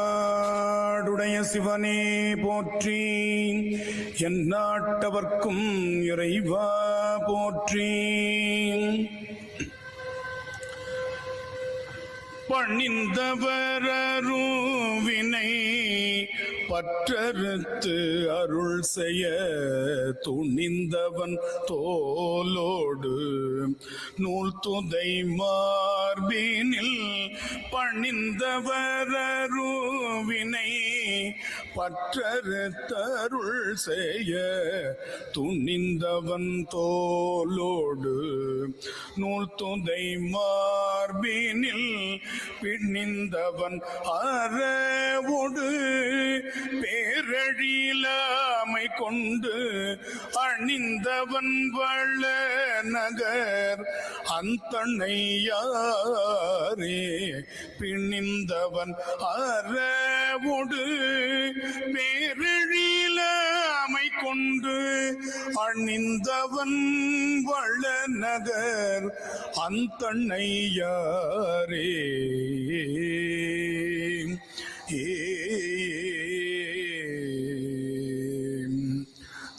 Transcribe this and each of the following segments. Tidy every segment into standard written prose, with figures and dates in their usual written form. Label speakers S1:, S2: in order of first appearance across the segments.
S1: தென்னாடுடைய சிவனே போற்றி, எந்நாட்டவர்க்கும் இறைவா போற்றி. பணிந்தவரருவினை பற்றறுத்து அருள் செய்ய துணிந்தவன் தோலோடு நூல் துதை மார்பினில் பணிந்தவரருவினை பற்றறுத்தருள் செய்ய துணிந்தவன் தோலோடு நூல் துதை மார்பினில் பிணிந்தவன் அறவோடு பேரழிலாமை கொண்டு அணிந்தவன் வள நகர் அந்தணையாரே. பிணிந்தவன் அறவோடு பேரழிலாமை கொண்டு அணிந்தவன் வள நகர் அந்தணையாரே.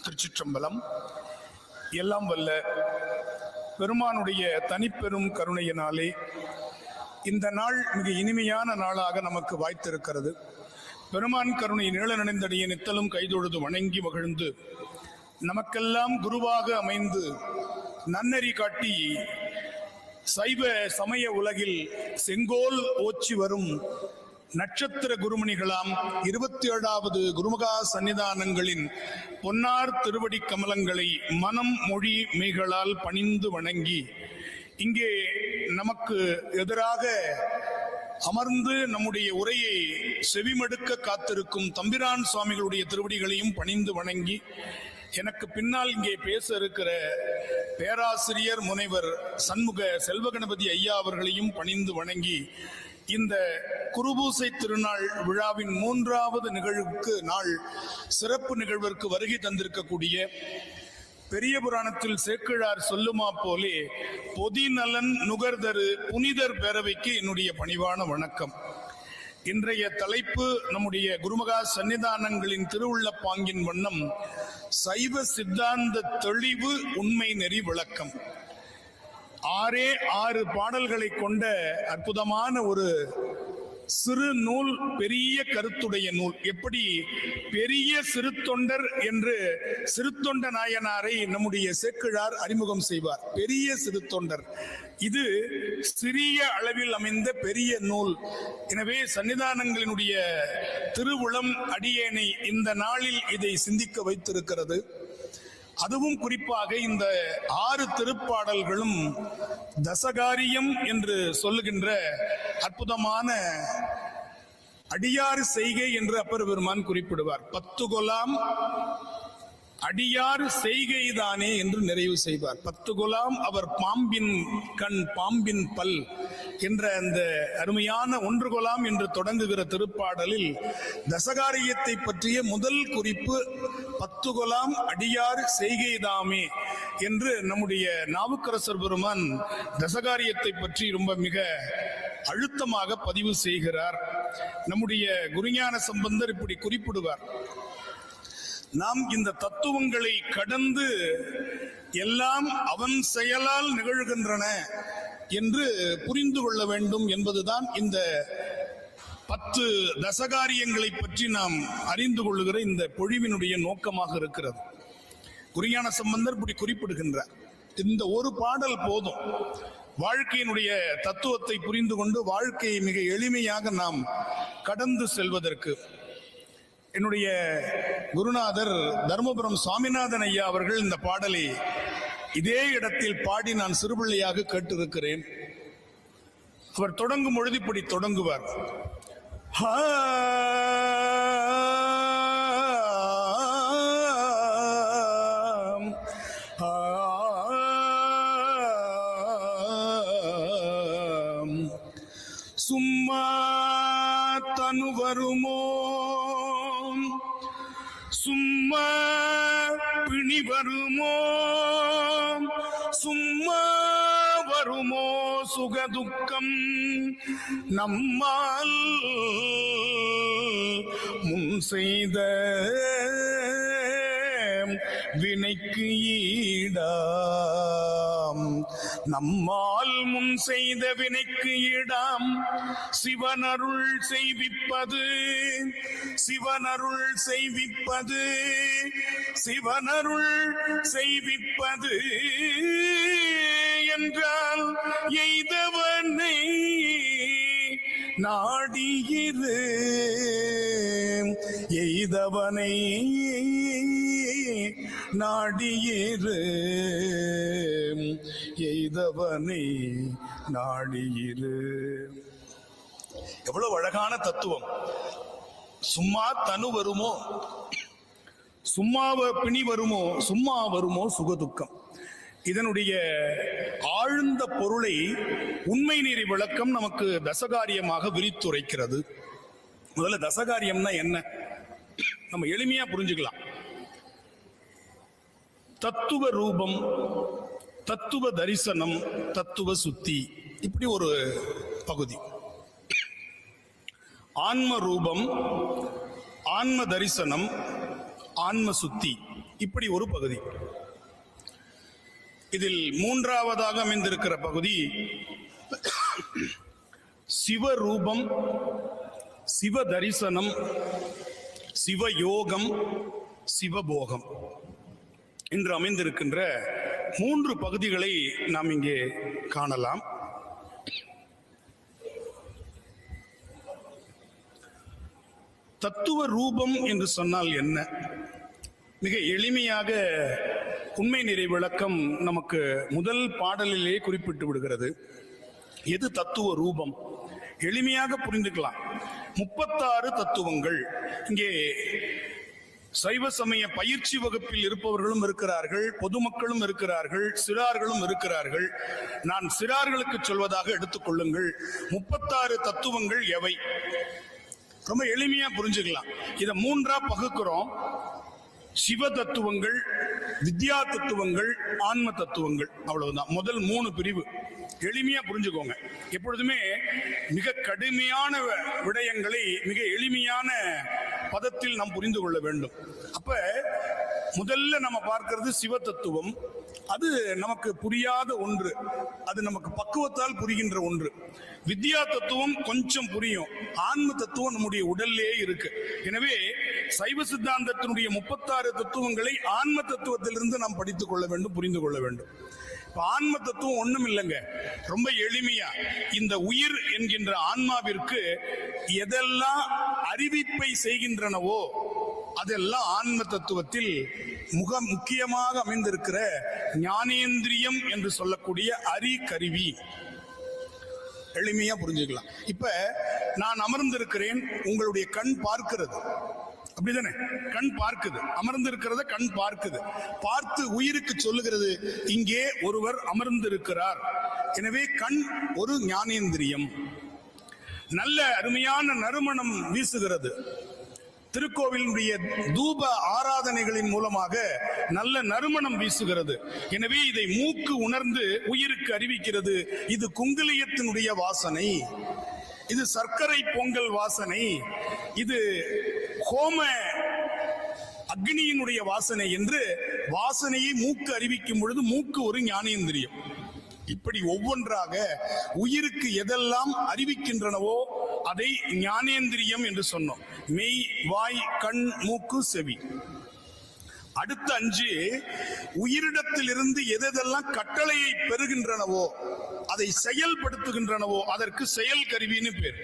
S1: திருச்சிற்றம்பலம். எல்லாம் வல்ல பெருமானுடைய தனிப்பெரும் கருணையினாலே இந்த நாள் மிக இனிமையான நாளாக நமக்கு வாய்த்திருக்கிறது. பெருமான் கருணை நீள நினைந்தடிய நித்தலும் கைதொழுது வணங்கி மகிழ்ந்து நமக்கெல்லாம் குருவாக அமைந்து நன்னறி காட்டி சைவ சமய உலகில் செங்கோல் ஓச்சி வரும் நட்சத்திர குருமணிகளாம் 27வது குருமகா சன்னிதானங்களின் பொன்னார் திருவடி கமலங்களை மனம் மொழி மெய்களால் பணிந்து வணங்கி இங்கே நமக்கு எதிராக அமர்ந்து நம்முடைய உரையை செவிமடுக்க காத்திருக்கும் தம்பிரான் சுவாமிகளுடைய திருவடிகளையும் பணிந்து வணங்கி, எனக்கு பின்னால் இங்கே பேச இருக்கிற பேராசிரியர் முனைவர் சண்முக செல்வகணபதி ஐயா அவர்களையும் பணிந்து வணங்கி, இந்த குருபூசை திருநாள் விழாவின் 3வது நிகழ்வுக்கு நாள் சிறப்பு நிகழ்விற்கு வருகை தந்திருக்கக்கூடிய பெரிய புராணத்தில் சேக்கிழார் சொல்லுமா போலே பொதி நலன் நுகர்தரு புனிதர் பேரவைக்கு என்னுடைய பணிவான வணக்கம். இன்றைய தலைப்பு நம்முடைய குருமகா சன்னிதானங்களின் திருவுள்ள பாங்கின் வண்ணம் சைவ சித்தாந்த தெளிவு உண்மை நெறி விளக்கம். 6 பாடல்களை கொண்ட அற்புதமான ஒரு சிறு நூல், பெரிய கருத்துடைய நூல். எப்படி பெரிய சிறு தொண்டர் என்று சிறு தொண்ட நாயனாரை நம்முடைய சேக்கிழார் அறிமுகம் செய்வார். பெரிய சிறு தொண்டர், இது சிறிய அளவில் அமைந்த பெரிய நூல். எனவே சன்னிதானங்களினுடைய திருவுளம் அடியேனை இந்த நாளில் இதை சிந்திக்க வைத்திருக்கிறது. அதுவும் குறிப்பாக இந்த 6 திருப்பாடல்களும் தசகாரியம் என்று சொல்லுகின்ற அற்புதமான அடியாறு செய்கை என்று அப்பர் பெருமான் குறிப்பிடுவார். 10 கொலாம் அடியாறு செய்கைதானே என்று நிறைவு செய்வார். 10 கொலாம் அவர் பாம்பின் கண் பாம்பின் பல் என்ற அந்த அருமையான 1 கொலாம் என்று தொடங்குகிற திருப்பாடலில் தசகாரியத்தை பற்றிய முதல் குறிப்பு 10 கொலாம் அடியாறு செய்கைதாமே என்று நம்முடைய நாவுக்கரசர் பெருமான் தசகாரியத்தை பற்றி ரொம்ப மிக அழுத்தமாக பதிவு செய்கிறார். நம்முடைய குருஞான சம்பந்தர் இப்படி குறிப்பிடுவார்: நாம் இந்த தத்துவங்களை கடந்து எல்லாம் அவன் செயலால் நிகழ்கின்றன என்று புரிந்து கொள்ள வேண்டும் என்பதுதான் இந்த 10 தசகாரியங்களை பற்றி நாம் அறிந்து கொள்ளுகிற இந்த பொழிவினுடைய நோக்கமாக இருக்கிறது. குருஞான சம்பந்தர் இப்படி குறிப்பிடுகின்றார். இந்த ஒரு பாடல் போதும் வாழ்க்கையினுடைய தத்துவத்தை புரிந்து கொண்டு வாழ்க்கையை மிக எளிமையாக நாம் கடந்து செல்வதற்கு. என்னுடைய குருநாதர் தர்மபுரம் சுவாமிநாதன் ஐயா அவர்கள் இந்த பாடலை இதே இடத்தில் பாடி நான் சிறுபிள்ளையாக கேட்டிருக்கிறேன். அவர் தொடங்கும் பொழுது இப்படி தொடங்குவார்: சும்மா தனு வருமோ, சும்மா பிணி வருமோ, சும்மா வருமோ சுகதுக்கம் நம்மால் முன் செய்த வினைக்கு ஈடாம். நம்மால் முன் செய்த வினைக்கு ஈடாம் சிவனருள் செய்விப்பது, சிவனருள் செய்விப்பது, சிவனருள் செய்விப்பது என்றால் எய்தவனை நாடியிரு, எய்தவனை நாடியிரு, எய்தவனை நாடியிரு. எவ்வளவு அழகான தத்துவம். சும்மா தனு வருமோ, சும்மாவ பிணி வருமோ, சும்மா வருமோ சுகதுக்கம். இதனுடைய ஆழ்ந்த பொருளை உண்மை நீதி விளக்கம் நமக்கு தசகாரியமாக விரித்துரைக்கிறது. முதல்ல தசகாரியம்னா என்ன நம்ம எளிமையா புரிஞ்சுக்கலாம். தத்துவ ரூபம், தத்துவ தரிசனம், தத்துவ சுத்தி, இப்படி ஒரு பகுதி. ஆன்ம ரூபம், ஆன்ம தரிசனம், ஆன்ம சுத்தி, இப்படி ஒரு பகுதி. இதில் மூன்றாவதாக அமைந்திருக்கிற பகுதி சிவரூபம், சிவ தரிசனம், சிவயோகம், சிவபோகம் என்று அமைந்திருக்கின்ற மூன்று பகுதிகளை நாம் இங்கே காணலாம். தத்துவ ரூபம் என்று சொன்னால் என்ன? மிக எளிமையாக உண்மை நிறை விளக்கம் நமக்கு முதல் பாடலிலே குறிப்பிட்டு விடுகிறது. எது தத்துவ ரூபம்? எளிமையாக புரிந்துக்கலாம். 36 தத்துவங்கள். இங்கே சைவ சமய பயிற்சி வகுப்பில் இருப்பவர்களும் இருக்கிறார்கள், பொதுமக்களும் இருக்கிறார்கள், சிறார்களும் இருக்கிறார்கள். நான் சிறார்களுக்கு சொல்வதாக எடுத்துக்கொள்ளுங்கள். 36 தத்துவங்கள் எவை? ரொம்ப எளிமையா புரிஞ்சுக்கலாம். இதை மூன்றா பகுக்கிறோம். சிவ தத்துவங்கள், வித்யா தத்துவங்கள், ஆன்ம தத்துவங்கள், அவ்வளவுதான். முதல் 3 பிரிவு எளிமையா புரிஞ்சுக்கோங்க. எப்பொழுதுமே மிக கடுமையான விடயங்களை மிக எளிமையான பதத்தில் நாம் புரிந்து கொள்ள வேண்டும். அப்ப முதல்ல நம்ம பார்க்கிறது சிவ தத்துவம். அது நமக்கு புரியாத ஒன்று, அது நமக்கு பக்குவத்தால் புரிகின்ற ஒன்று. வித்யா தத்துவம் கொஞ்சம் புரியும், ஆன்ம தத்துவம் நம்முடைய உடல்லே இருக்கு. எனவே சைவ சித்தாந்தத்தினுடைய 36 தத்துவங்களை ஆன்ம தத்துவத்திலிருந்து நாம் படித்துக் கொள்ள வேண்டும், புரிந்து கொள்ள வேண்டும். ஆன்ம தத்துவம் ஒண்ணும் இல்லைங்க, ரொம்ப எளிமையா இந்த உயிர் என்கின்ற ஆன்மாவிற்கு எதெல்லாம் அறிவிப்பை செய்கின்றனவோ அதெல்லாம் ஆன்ம தத்துவத்தில் முக்கியமாக அமைந்திருக்கிற ஞானேந்திரியம் என்று சொல்லக்கூடிய அறிகருவி. எளிமையா புரிஞ்சுக்கலாம். இப்ப நான் அமர்ந்திருக்கிறேன், உங்களுடைய கண் பார்க்கிறது, அப்படிதானே? கண் பார்க்குது, அமர்ந்திருக்கிறத கண் பார்க்குது, பார்த்து உயிருக்கு சொல்லுகிறது இங்கே ஒருவர் அமர்ந்திருக்கிறார். எனவே கண் ஒரு ஞானேந்திரியம். நல்ல அருமையான நறுமணம் வீசுகிறது. திருக்கோவிலுடைய தூப ஆராதனைகளின் மூலமாக நல்ல நறுமணம் வீசுகிறது. எனவே இதை மூக்கு உணர்ந்து உயிருக்கு அறிவிக்கிறது, இது குங்குலியத்தினுடைய வாசனை, இது சர்க்கரை பொங்கல் வாசனை, இது ஹோம அக்னியினுடைய வாசனை என்று வாசனையை மூக்கு அறிவிக்கும் பொழுது மூக்கு ஒரு ஞானேந்திரியம். இப்படி ஒவ்வொன்றாக உயிருக்கு எதெல்லாம் அறிவிக்கின்றனவோ அதை ஞானேந்திரியம் என்று சொன்னோம். மெய், வாய், கண், மூக்கு, செவி. அடுத்த 5 உயிரிடத்திலிருந்து எதெல்லாம் கட்டளையை பெறுகின்றனவோ அதை செயல்படுத்துகின்றனவோ அதற்கு செயல் கருவின்னு பேர்.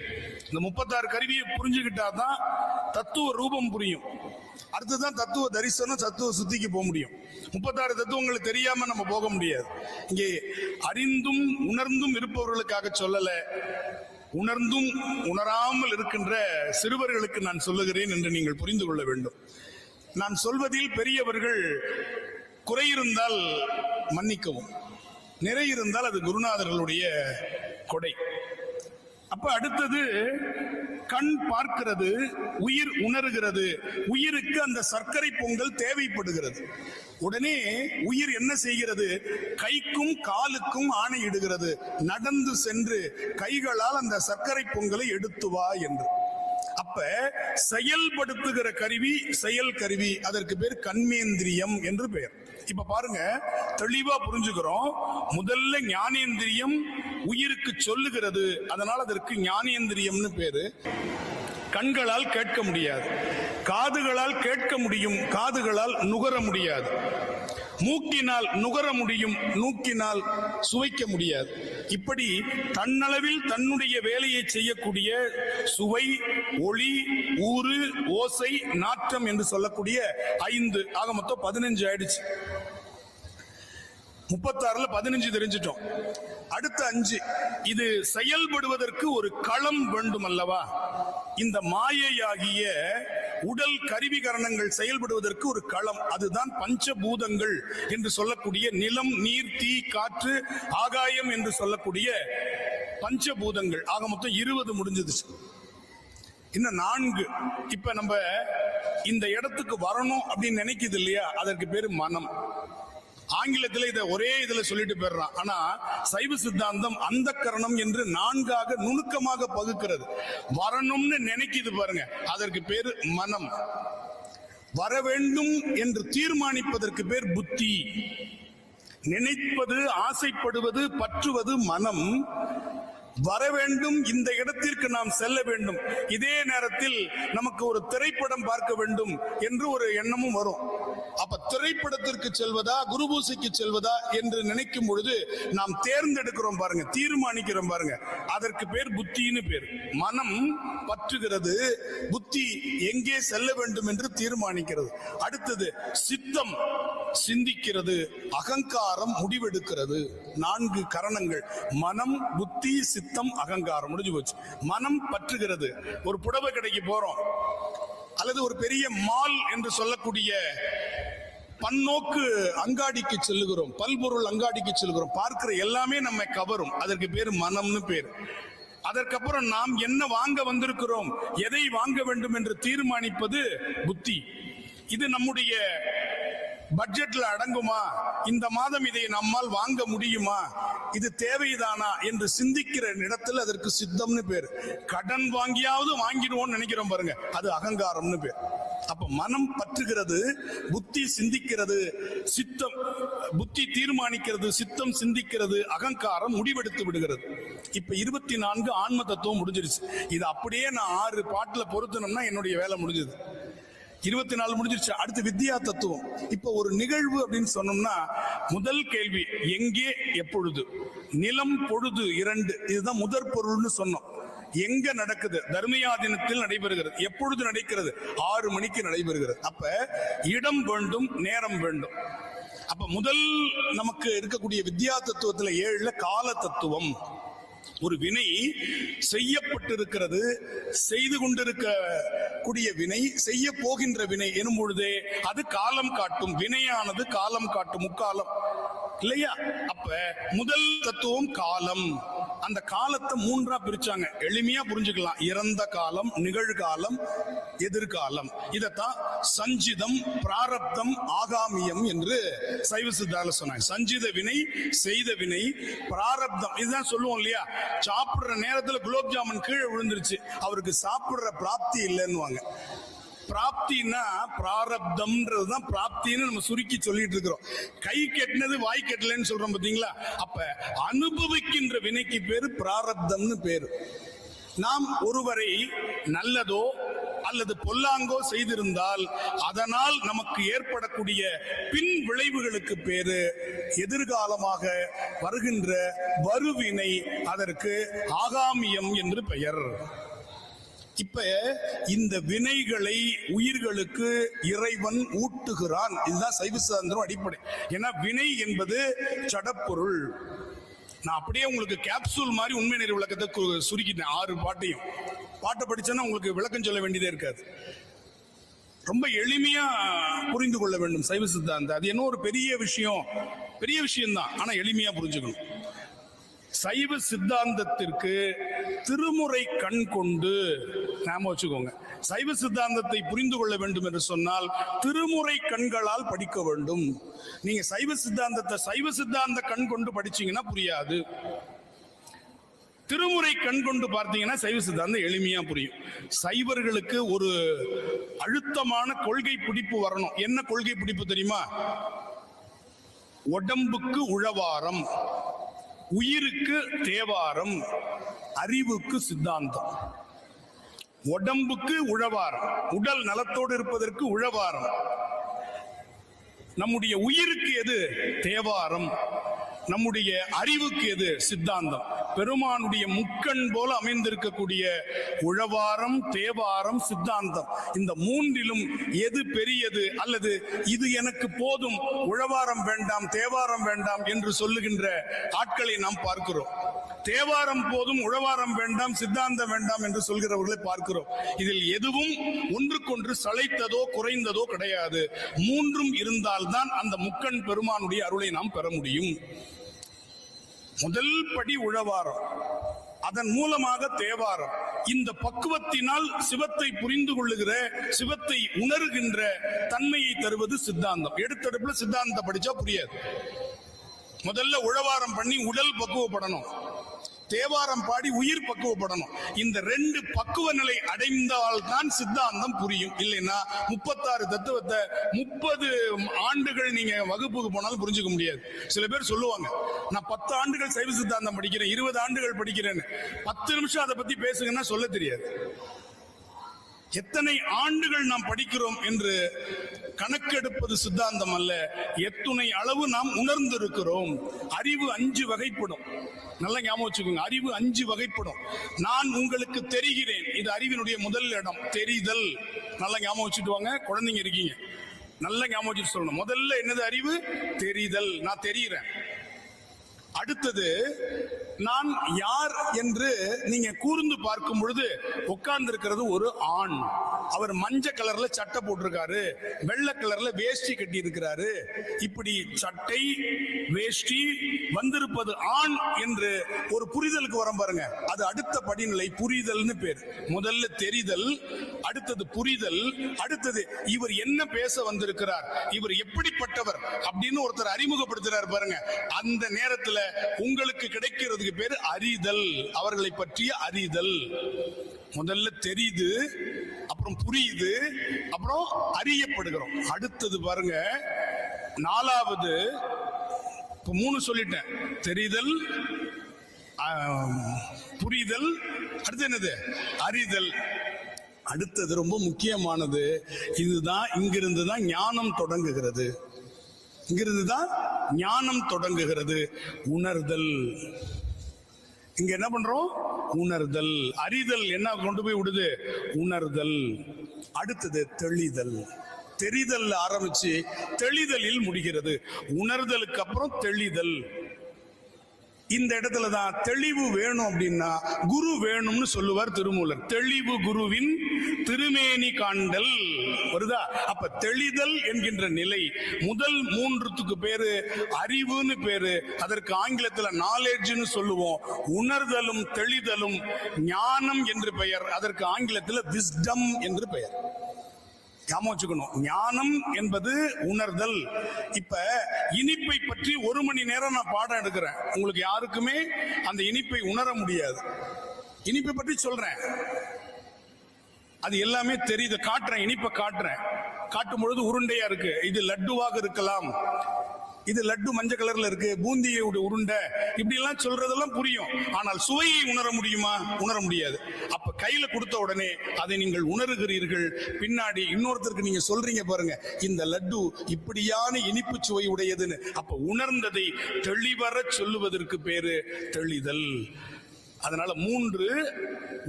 S1: இந்த 36 கருவியை புரிஞ்சுக்கிட்டாதான் தத்துவ ரூபம் புரியும். அடுத்துதான் தத்துவ தரிசனம், தத்துவ சுத்திக்கு போக முடியும். 36 தத்துவங்களுக்கு தெரியாம நம்ம போக முடியாது. இங்கே அறிந்தும் உணர்ந்தும் இருப்பவர்களுக்காக சொல்லல, உணர்ந்தும் உணராமல் இருக்கின்ற சிறுவர்களுக்கு நான் சொல்லுகிறேன் என்று நீங்கள் புரிந்து கொள்ள வேண்டும். நான் சொல்வதில் பெரியவர்கள் குறை இருந்தால் மன்னிக்கவும், நிறை இருந்தால் அது குருநாதர்களுடைய கொடை. அப்ப அடுத்தது கண் பார்க்கிறது, உயிர் உணர்கிறது. உயிருக்கு அந்த சர்க்கரை பொங்கல் தேவைப்படுகிறது. உடனே உயிர் என்ன செய்கிறது? கைக்கும் காலுக்கும் ஆணையிடுகிறது, நடந்து சென்று கைகளால் அந்த சர்க்கரை பொங்கலை எடுத்து வா என்று. அப்ப செயல்படுத்துகிற கருவி செயல் கருவி, அதற்கு பேர் கண்மேந்திரியம் என்று பெயர். இப்ப பாருங்க, தெளிவா புரிஞ்சுக்கிறோம். முதல்ல ஞானேந்திரியம் உயிருக்கு சொல்லுகிறது, அதனால அதற்கு ஞானேந்திரியம்னு பேரு. கண்களால் கேட்க முடியாது, காதுகளால் கேட்க முடியும், காதுகளால் நுகர முடியாது. மூக்கினால் நுகர முடியும், மூக்கினால் சுவைக்க முடியாது. இப்படி தன்னளவில் தன்னுடைய வேலையை செய்யக்கூடிய சுவை, ஒளி, ஊறு, ஓசை, நாற்றம் என்று சொல்லக்கூடிய 5, ஆக மொத்தம் 15 ஆயிடுச்சு. 36ல 15 தெரிஞ்சிட்டோம். அடுத்த 5, இது செயல்படுவதற்கு ஒரு களம் வேண்டும் அல்லவா? இந்த மாயையாகிய உடல் கருவிகரணங்கள் செயல்படுவதற்கு ஒரு களம், அதுதான் பஞ்சபூதங்கள் என்று சொல்லக்கூடிய நிலம், நீர், தீ, காற்று, ஆகாயம் என்று சொல்லக்கூடிய பஞ்சபூதங்கள். ஆக மொத்தம் 20 முடிஞ்சதுச்சு. இன்னும் 4. இப்ப நம்ம இந்த இடத்துக்கு வரணும் அப்படின்னு நினைக்குது இல்லையா, அதற்கு பேரு மனம். ஆங்கிலத்தில் இதை ஒரே இதுல சொல்லிட்டு போயிடுறான். ஆனா சைவ சித்தாந்தம் அந்த கரணம் என்று 4ஆக நுணுக்கமாக பகுக்கிறது. வரணும்னு நினைக்குது பாருங்க, அதற்கு பேரு மனம். வர வேண்டும் என்று தீர்மானிப்பதற்கு பேர் புத்தி. நினைப்பது, ஆசைப்படுவது, பற்றுவது மனம். வர வேண்டும், இந்த இடத்திற்கு நாம் செல்ல வேண்டும். இதே நேரத்தில் நமக்கு ஒரு திரைப்படம் பார்க்க வேண்டும் என்று ஒரு எண்ணமும் வரும். அப்ப திரைப்படத்திற்கு செல்வதா, குருபூசைக்கு செல்வதா என்று நினைக்கும் பொழுது நாம் தேர்ந்தெடுக்கிறோம் பாருங்க, தீர்மானிக்கிறோம் பாருங்க, அதற்கு பேர் புத்தின்னு பேர். மனம் பற்றுகிறது, புத்தி எங்கே செல்ல வேண்டும் என்று தீர்மானிக்கிறது. அடுத்தது சித்தம் சிந்திக்கிறது, அகங்காரம் முடிவெடுக்கிறது. 4 கரணங்கள்: மனம், புத்தி, சித்தம், அகங்காரம். முடிஞ்சு போச்சு. மனம் பற்றுகிறது. ஒரு புடவை கடைக்கு போறோம், அல்லது ஒரு பெரிய மால் என்று சொல்லக்கூடிய பன்னோக்கு அங்காடிக்கு செல்லுகிறோம், பல்பொருள் அங்காடிக்கு செல்கிறோம். பார்க்கிற எல்லாமே நம்மை கவரும், அதற்கு பேர் மனம்னு பேர். அதற்கப்புறம் நாம் என்ன வாங்க வந்திருக்கிறோம், எதை வாங்க வேண்டும் என்று தீர்மானிப்பது புத்தி. இது நம்முடைய பட்ஜெட்ல அடங்குமா, இந்த மாதம் இதை நம்மால் வாங்க முடியுமா, இது தேவைதானா என்று சிந்திக்கிற இடத்துல அதற்கு சித்தம்னு பேர். கடன் வாங்கியாவது வாங்கிடுவோம்னு நினைக்கிறோம் பாருங்க, அது அகங்காரம்னு பேர். அப்ப மனம் பற்றுகிறது, புத்தி சிந்திக்கிறது, சித்தம் புத்தி தீர்மானிக்கிறது, சித்தம் சிந்திக்கிறது, அகங்காரம் முடிவெடுத்து விடுகிறது. இப்ப 24 ஆன்ம தத்துவம் முடிஞ்சிருச்சு. இது அப்படியே நான் 6 பாட்டுல பொருத்தணும்னா என்னுடைய வேலை முடிஞ்சது. 24 முடிஞ்சிருச்சு. அடுத்து வித்யா தத்துவம். இப்ப ஒரு நிகழ்வு அப்படின்னு சொன்னோம்னா முதல் கேள்வி எங்கே, எப்பொழுது. நிலம், பொழுது 2, இதுதான் முதற் பொருள்னு சொன்னோம். எங்க நடக்குது? தர்மயாதினத்தில் நடைபெறுகிறது. எப்பொழுது நடக்கிறது? 6 மணிக்கு நடைபெறுகிறது. அப்ப இடம் வேண்டும், நேரம் வேண்டும். அப்ப முதல் நமக்கு இருக்கக்கூடிய வித்யா தத்துவத்துல 7ல கால தத்துவம். ஒரு வினை செய்யப்பட்டிருக்கிறது, செய்து கொண்டிருக்க கூடிய வினை, செய்ய போகின்ற வினை எனும் பொழுதே அது காலம் காட்டும். வினையானது காலம் காட்டும், முக்காலம் இல்லையா? அப்ப முதல் தத்துவம் காலம். அந்த காலத்தை 3ஆ பிரிச்சாங்க, எளிமையா புரிஞ்சுக்கலாம். இறந்த காலம், நிகழ்காலம், எதிர்காலம். இதத்தான் சஞ்சிதம், பிராரப்தம், ஆகாமியம் என்று சைவ சித்தாந்தம் சொன்னாங்க. சஞ்சித வினை, செய்த வினை, பிராரப்தம். இதுதான் சொல்லுவோம் இல்லையா, சாப்பிடுற நேரத்துல குலோப் ஜாமுன் கீழே விழுந்துருச்சு, அவருக்கு சாப்பிடுற பிராப்தி இல்லைன்னுவாங்க. பிராப்தினா பிராரப்தம்ன்றதுதான் பிராப்தின்னு நம்ம சுருக்கி சொல்லிட்டு இருக்கிறோம். கை கெட்டினது வாய் கெட்டலன்னு சொல்றோம் பாத்தீங்களா? அப்ப அனுபவிக்கின்ற வினைக்கு பேரு பிராரப்தம்னு பேரு. நாம் ஒருவரை நல்லதோ அல்லது பொல்லாங்கோ செய்திருந்தால் அதனால் நமக்கு ஏற்படக்கூடிய பின் விளைவுகளுக்கு பேரு எதிர்காலமாக வருகின்ற வருவினை, அதற்கு ஆகாமியம் என்று பெயர். இப்ப இந்த வினைகளை உயிர்களுக்கு இறைவன் ஊட்டுகிறான். இதுதான் சைவ சித்தாந்தம் அடிப்படை. ஏன்னா வினை என்பது சடப்பொருள். நான் அப்படியே உங்களுக்கு கேப்சூல் மாதிரி உண்மை நிறைவு விளக்கத்தை சுருக்கிட்டேன். 6 பாட்டையும் பாட்டை படிச்சேன்னா உங்களுக்கு விளக்கம் சொல்ல வேண்டியதே இருக்காது. ரொம்ப எளிமையா புரிந்து கொள்ள வேண்டும் சைவ சித்தாந்தம். அது என்ன ஒரு பெரிய விஷயம்தான், ஆனா எளிமையா புரிஞ்சுக்கணும். சைவ சித்தாந்தத்திற்கு திருமுறை கண் கொண்டு நாம வச்சுக்கோங்க. சைவ சித்தாந்தத்தை புரிந்து கொள்ள வேண்டும் என்று சொன்னால் திருமுறை கண்களால் படிக்க வேண்டும். நீங்க சைவ சித்தாந்த கண் கொண்டு படிச்சீங்கன்னா புரியாது. திருமுறை கண் கொண்டு பார்த்தீங்கன்னா சைவ சித்தாந்தம் எளிமையா புரியும். சைவர்களுக்கு ஒரு அழுத்தமான கொள்கை பிடிப்பு வரணும். என்ன கொள்கை பிடிப்பு தெரியுமா? உடம்புக்கு உழவாரம், உயிருக்கு தேவாரம், அறிவுக்கு சித்தாந்தம். உடம்புக்கு உழவாரம், உடல் நலத்தோடு இருப்பதற்கு உழவாரம். நம்முடைய உயிருக்கு எது? தேவாரம். நம்முடைய அறிவுக்கு எது? சித்தாந்தம். பெருமானுடைய முக்கண் போல அமைந்திருக்கக்கூடிய உழவாரம், தேவாரம், சித்தாந்தம், இந்த மூன்றிலும் எது பெரியது அல்லது இது எனக்கு போதும், உழவாரம் வேண்டாம், தேவாரம் வேண்டாம் என்று சொல்லுகின்ற ஆட்களை நாம் பார்க்கிறோம். தேவாரம் போதும், உழவாரம் வேண்டாம், சித்தாந்தம் வேண்டாம் என்று சொல்கிறவர்களை பார்க்கிறோம். இதில் எதுவும் ஒன்றுக்கொன்று சளைத்ததோ குறைந்ததோ கிடையாது. மூன்றும் இருந்தால்தான் அந்த முக்கண் பெருமானுடைய அருளை நாம் பெற முடியும். முதல் படி உழவாரம், அதன் மூலமாக தேவாரம். இந்த பக்குவத்தினால் சிவத்தை புரிந்து கொள்ளுகிற, சிவத்தை உணர்கின்ற தன்மையை தருவது சித்தாந்தம். எடுத்தடுப்புல சித்தாந்தம் படிச்சா புரியாது. முதல்ல உழவாரம் பண்ணி உடல் பக்குவப்படணும், தேவாரம் பாடி உயிர் பக்குவப்படணும். இந்த ரெண்டு பக்குவ நிலை அடைந்தால் தான் சித்தாந்தம் புரியும். இல்லைன்னா 36 தத்துவத்தை 30 ஆண்டுகள் நீங்க வகுப்புக்கு போனாலும் புரிஞ்சுக்க முடியாது. சில பேர் சொல்லுவாங்க, நான் 10 ஆண்டுகள் சைவ சித்தாந்தம் படிக்கிறேன், 20 ஆண்டுகள் படிக்கிறேன்னு. 10 நிமிஷம் அதை பத்தி பேசுங்கன்னா சொல்ல தெரியாது. எத்தனை ஆண்டுகள் நாம் படிக்கிறோம் என்று கணக்கெடுப்பது சித்தாந்தம் அல்ல, எத்துணை அளவு நாம் உணர்ந்திருக்கிறோம். அறிவு 5 வகைப்படும். நல்லா ஞாபகம் வச்சுக்கோங்க, அறிவு 5 வகைப்படும். நான் உங்களுக்கு தெரிகிறேன், இது அறிவினுடைய முதல் இடம், தெரிதல். நல்லா ஞாபகம் வச்சுட்டு வாங்க, குழந்தைங்க இருக்கீங்க, நல்லா ஞாபகம் வச்சுட்டு சொல்லணும். முதல்ல என்னது? அறிவு, தெரிதல். நான் தெரிகிறேன். அடுத்தது, நான் யார் என்று நீங்க கூர்ந்து பார்க்கும் பொழுது உட்கார்ந்து இருக்கிறது ஒரு ஆண். அவர் மஞ்சள் கலர்ல சட்டை போட்டிருக்காரு, வெள்ளை கலர்ல வேஷ்டி கட்டி இருக்கிறாரு. இப்படி சட்டை வேஷ்டி வந்திருப்பது ஆண் என்று ஒரு புரிதலுக்கு வரும் பாருங்க. அது அடுத்த படிநிலை, புரிதல்னு பேர். முதல்ல தெரிதல், அடுத்தது புரிதல், அடுத்தது இவர் என்ன பேச வந்திருக்கிறார், இவர் எப்படிப்பட்டவர் அப்படின்னு ஒருத்தர் அறிமுகப்படுத்துறார் பாருங்க. அந்த நேரத்தில் உங்களுக்கு கிடைக்கிறதுக்கு பேரு அறிதல், அவர்களை பற்றிய அறிதல். முதல்ல தெரியுது, அப்புறம் புரியுது, அப்புறம் அறியப்படுகிறோம். அடுத்தது பாருங்க, 4வது, 3 சொல்லிட்டேன், தெரிதல், புரிதல், அடுத்து என்னது? அறிதல். அடுத்தது ரொம்ப முக்கியமானது, இதுதான். இங்கிருந்து தான் ஞானம் தொடங்குகிறது. இங்கிருந்து தான் ஞானம் தொடங்குகிறது. உணர்தல். இங்க என்ன பண்றோம்? உணர்தல். அறிதல் என்ன கொண்டு போய் விடுது? உணர்தல். அடுத்தது தெளிதல். தெரிதல் ஆரம்பிச்சு தெளிதலில் முடிகிறது. உணர்தலுக்கு அப்புறம் தெளிதல். இந்த இடத்துல தான் தெளிவு வேணும் அப்படின்னா குரு வேணும்னு சொல்லுவார் திருமூலர். தெளிவு குருவின் திருமேனி காண்டல் வருதா? அப்ப தெளிதல் என்கின்ற நிலை முதல் 3க்கு பேரு அறிவுன்னு பேரு. அதற்கு ஆங்கிலத்துல நாலேஜ்னு சொல்லுவோம். உணர்தலும் தெளிதலும் ஞானம் என்று பெயர். அதற்கு ஆங்கிலத்துல விஸ்டம் என்று பெயர். ஞாபகம், ஞானம் என்பது உணர்தல். இப்ப இனிப்பை பற்றி 1 மணி நேரம் நான் பாடம் எடுக்கிறேன். உங்களுக்கு யாருக்குமே அந்த இனிப்பை உணர முடியாது. இனிப்பை பற்றி சொல்றேன், அது எல்லாமே தெரியுது. காட்டுறேன், இனிப்பை காட்டுறேன். காட்டும் பொழுது உருண்டையா இருக்கு, இது லட்டுவாக இருக்கலாம், இது லட்டு மஞ்சள் கலர்ல இருக்கு, பூந்தியோட உருண்டை, இப்படி எல்லாம் சொல்றதெல்லாம் புரியும். ஆனால் சுவையை உணர முடியுமா? உணர முடியாது. அப்ப கையில கொடுத்த உடனே அதை நீங்கள் உணர்கிறீர்கள். பின்னாடி இன்னொருத்தருக்கு நீங்க சொல்றீங்க பாருங்க, இந்த லட்டு இப்படியான இனிப்பு சுவை உடையதுன்னு. அப்ப உணர்ந்ததை தெளிவர சொல்லுவதற்கு பேரு தெளிதல். அதனால 3